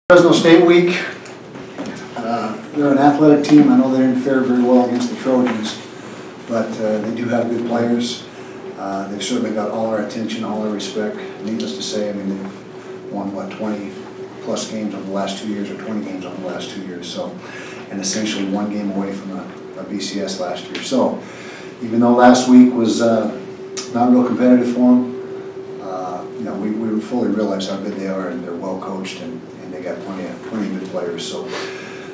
Fresno State week. They're an athletic team. I know they didn't fare very well against the Trojans, but they do have good players. They've certainly got all our attention, all our respect. Needless to say, I mean, they've won, what, 20 plus games over the last 2 years, or 20 games over the last 2 years, so, and essentially one game away from a BCS last year. So even though last week was not real competitive for them, you know, we fully realize how good they are, and they're well coached, and they got plenty of good players.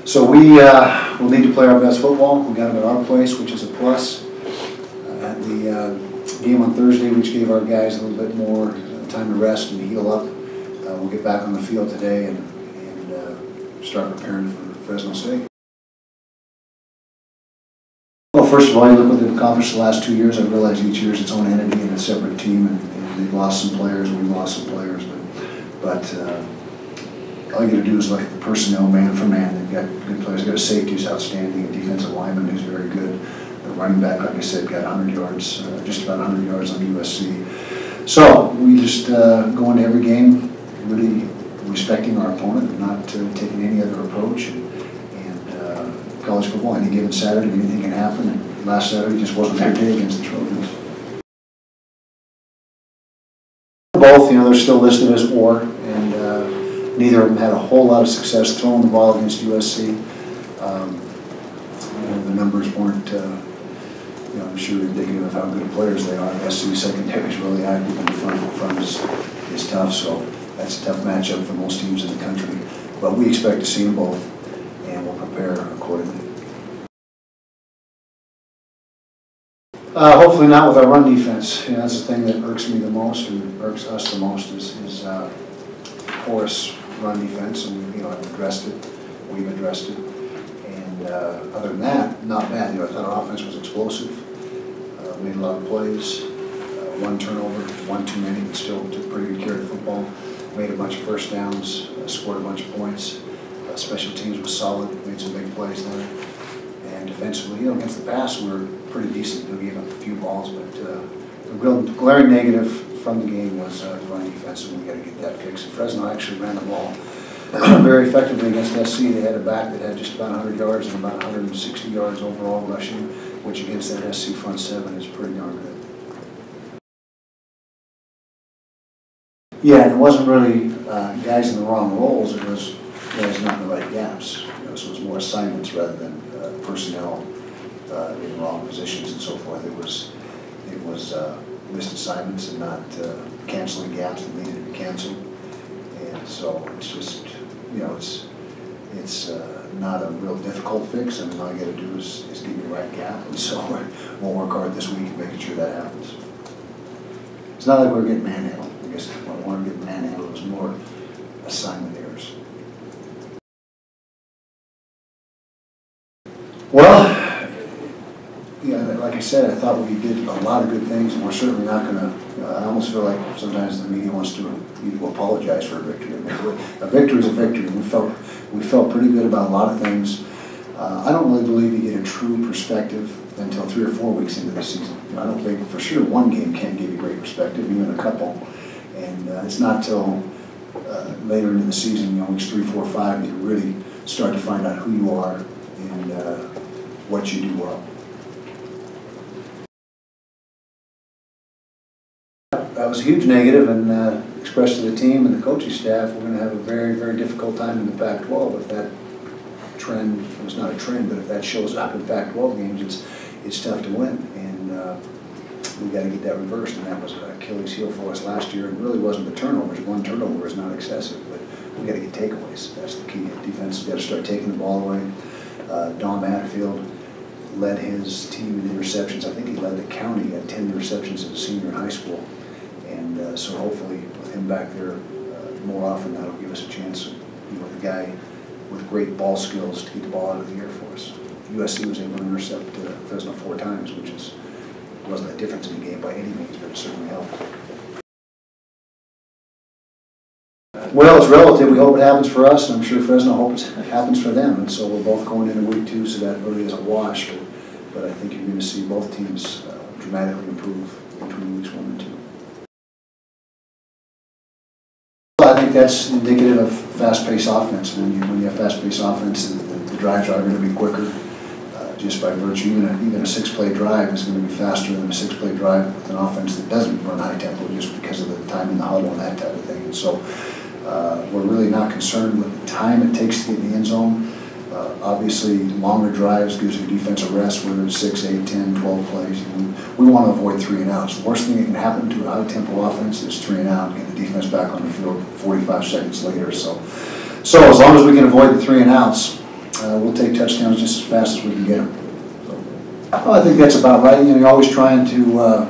So we will need to play our best football. We got them at our place, which is a plus. At the game on Thursday, which gave our guys a little bit more time to rest and heal up. We'll get back on the field today and start preparing for Fresno State. Well, first of all, you look what they've accomplished the last 2 years. I realize each year is its own entity and a separate team, and they've lost some players, we've lost some players, but all you got to do is look at the personnel man for man. They've got good players. They've got a safety who's outstanding, a defensive lineman who's very good. The running back, like I said, got 100 yards, just about 100 yards on USC. So we just go into every game really respecting our opponent and not taking any other approach. And college football, any given Saturday, anything can happen. And last Saturday just wasn't their day against the Trojans. Both, you know, they're still listed as or, and neither of them had a whole lot of success throwing the ball against USC. You know, the numbers weren't, you know, I'm sure indicative of how good players they are. SC secondary is really active, and the front is tough, so that's a tough matchup for most teams in the country. But we expect to see them both, and we'll prepare accordingly. Hopefully not with our run defense. You know, that's the thing that irks me the most, and irks us the most, is porous run defense, and you know, I've addressed it. We've addressed it, and other than that, not bad. You know, I thought our offense was explosive. Made a lot of plays. One turnover, one too many, but still took pretty good care of the football. Made a bunch of first downs, scored a bunch of points. Special teams was solid. Made some big plays there. And defensively, you know, against the pass, we were pretty decent. We gave up a few balls, but the real glaring negative from the game was the run defense, and we got to get that fixed. And Fresno actually ran the ball very effectively against SC. They had a back that had just about 100 yards and about 160 yards overall rushing, which against that SC front seven is pretty darn good. Yeah, and it wasn't really guys in the wrong roles. It was guys not in the right gaps. You know, so it was more assignments rather than personnel in the wrong positions and so forth. It was missed assignments and not canceling gaps that needed to be canceled. And so it's just, you know, it's not a real difficult fix. I mean, all you got to do is get the right gap. And so we'll work hard this week at making sure that happens. It's not like we're getting manhandled. I guess when I wanted to get manhandled, it was more assignment errors. Well, yeah, like I said, I thought we did a lot of good things, and we're certainly not going to. I almost feel like sometimes the media wants to apologize for a victory. I mean, a victory is a victory. We felt pretty good about a lot of things. I don't really believe you get a true perspective until 3 or 4 weeks into the season. You know, I don't think for sure one game can't give you great perspective, even a couple. And it's not till later into the season, you know, weeks 3, 4, 5, that you really start to find out who you are and what you do well. That was a huge negative, and expressed to the team and the coaching staff, we're going to have a very, very difficult time in the Pac-12 if that trend, well, it's not a trend, but if that shows up in Pac-12 games, it's tough to win, and we got to get that reversed, and that was an Achilles heel for us last year. It really wasn't the turnovers. One turnover is not excessive, but we got to get takeaways. That's the key. The defense has got to start taking the ball away. Don Matterfield led his team in interceptions. I think he led the county at 10 interceptions as a senior in high school. And so hopefully with him back there more often, that'll give us a chance, you know, the guy with great ball skills to get the ball out of the air for us. USC was able to intercept Fresno 4 times, which wasn't a difference in the game by any means, but it certainly helped. Well, it's relative. We hope it happens for us, and I'm sure Fresno hopes it happens for them. And so we're both going into week 2, so that really is a wash. But I think you're going to see both teams dramatically improve between weeks 1 and 2. I think that's indicative of fast-paced offense. When you have fast-paced offense, the drives are going to be quicker. Just by virtue, even a 6-play drive is going to be faster than a 6-play drive with an offense that doesn't run high tempo, just because of the time in the huddle and that type of thing. And so we're really not concerned with the time it takes to get in the end zone. Obviously, longer drives gives the defense a rest, whether it's 6, 8, 10, 12 plays. We want to avoid 3 and outs. The worst thing that can happen to a high tempo offense is 3 and out, get the defense back on the field 45 seconds later. So as long as we can avoid the 3 and outs, we'll take touchdowns just as fast as we can get them. Well, I think that's about right. You're always trying to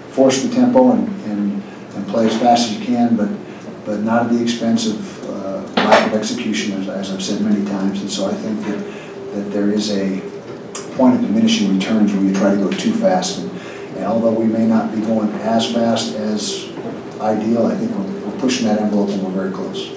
force the tempo and play as fast as you can, but not at the expense of lack of execution, as I've said many times. And so I think that there is a point of diminishing returns when you try to go too fast. And although we may not be going as fast as ideal, I think we're pushing that envelope and we're very close.